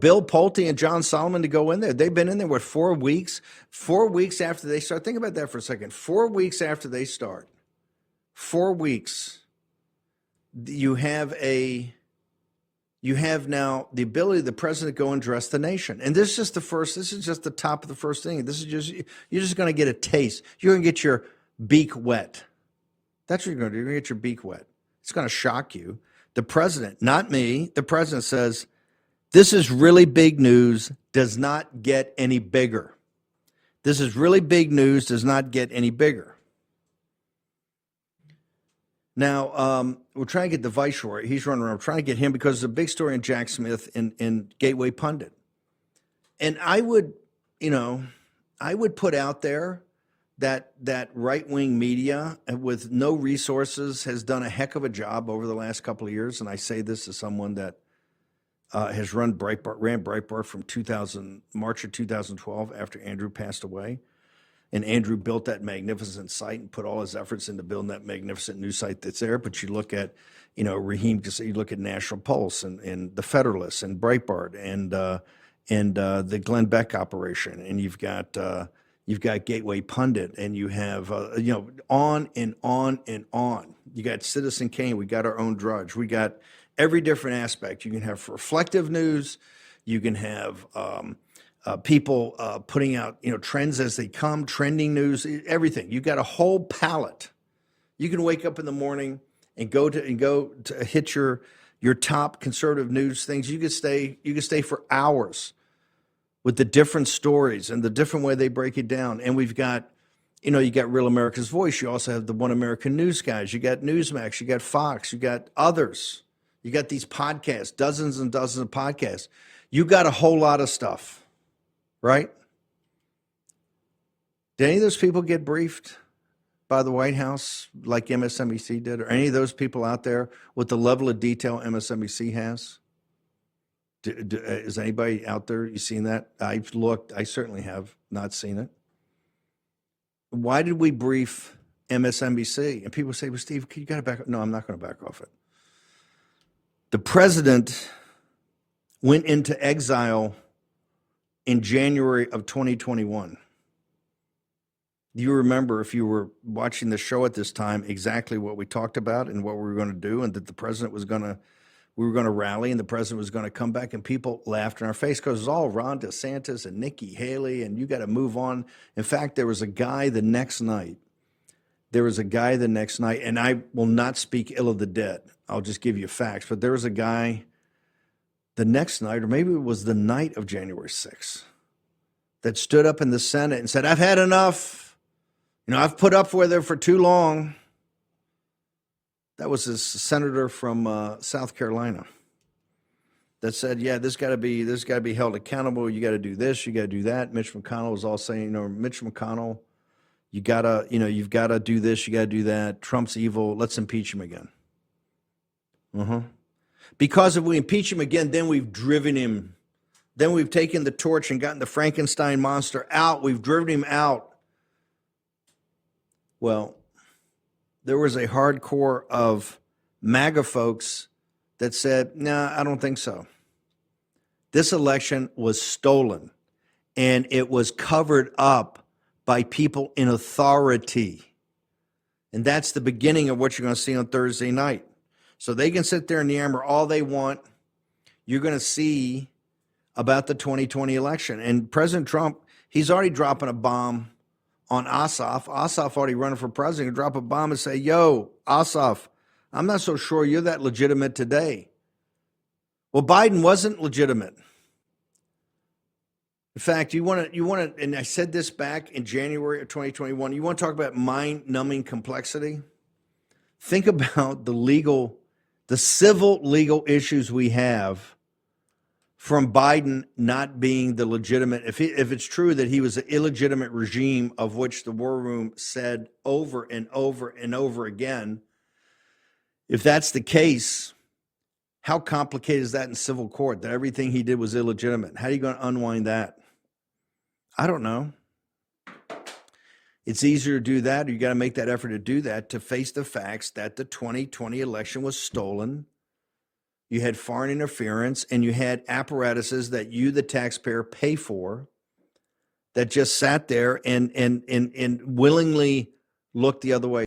Bill Pulte and John Solomon to go in there. They've been in there, what, 4 weeks? 4 weeks after they start. Think about that for a second. 4 weeks after they start, 4 weeks, you have now the ability of the president to go and address the nation. And this is just the top of the first thing. You're just going to get a taste. You're going to get your beak wet. That's what you're going to do. You're going to get your beak wet. It's going to shock you. The president, not me, the president says, this is really big news, does not get any bigger. This is really big news, does not get any bigger. Now, we're trying to get the viceroy. He's running around. We're trying to get him because there's a big story in Jack Smith in Gateway Pundit. And I would put out there that right-wing media with no resources has done a heck of a job over the last couple of years. And I say this as someone that has ran Breitbart from March of 2012 after Andrew passed away. And Andrew built that magnificent site and put all his efforts into building that magnificent new site that's there. But you look at, Raheem, you look at National Pulse and the Federalist and Breitbart and the Glenn Beck operation, and you've got Gateway Pundit, and you have on and on and on. You got Citizen Kane. We got our own Drudge. We got every different aspect. You can have reflective news. You can have people putting out trends as they come, trending news, everything. You got a whole palette. You can wake up in the morning and go to hit your top conservative news things. You can stay for hours with the different stories and the different way they break it down. And we've got, you got Real America's Voice. You also have the One American News guys. You got Newsmax. You got Fox. You got others. You got these podcasts, dozens and dozens of podcasts. You got a whole lot of stuff, right? Did any of those people get briefed by the White House like MSNBC did? Or any of those people out there with the level of detail MSNBC has? Is anybody out there? You seen that? I've looked. I certainly have not seen it. Why did we brief MSNBC? And people say, well, Steve, you got to back up. No, I'm not going to back off it. The president went into exile in January of 2021. You remember, if you were watching the show at this time, exactly what we talked about and what we were going to do, and that the president we were going to rally and the president was going to come back, and people laughed in our face because it was all Ron DeSantis and Nikki Haley and you got to move on. In fact, there was a guy the next night, and I will not speak ill of the dead. I'll just give you facts. But there was a guy the next night, or maybe it was the night of January 6th, that stood up in the Senate and said, I've had enough. I've put up with it for too long. That was a senator from South Carolina that said, yeah, this got to be held accountable. You got to do this. You got to do that. Mitch McConnell was all saying, Mitch McConnell, you've got to do this. You got to do that. Trump's evil. Let's impeach him again. Because if we impeach him again, then we've driven him. Then we've taken the torch and gotten the Frankenstein monster out. We've driven him out. Well, there was a hardcore of MAGA folks that said, nah, I don't think so. This election was stolen, and it was covered up by people in authority. And that's the beginning of what you're going to see on Thursday night. So they can sit there and yammer all they want. You're going to see about the 2020 election. And President Trump, he's already dropping a bomb on Ossoff. Ossoff already running for president. Drop a bomb and say, yo, Ossoff, I'm not so sure you're that legitimate today. Well, Biden wasn't legitimate. In fact, you want to, and I said this back in January of 2021, you want to talk about mind-numbing complexity? Think about the civil legal issues we have from Biden not being the legitimate, if it's true that he was an illegitimate regime of which the War Room said over and over and over again, if that's the case, how complicated is that in civil court, that everything he did was illegitimate? How are you going to unwind that? I don't know. It's easier to do that, or you got to make that effort to do that, to face the facts that the 2020 election was stolen you had foreign interference, and you had apparatuses that you, the taxpayer, pay for that just sat there and willingly looked the other way.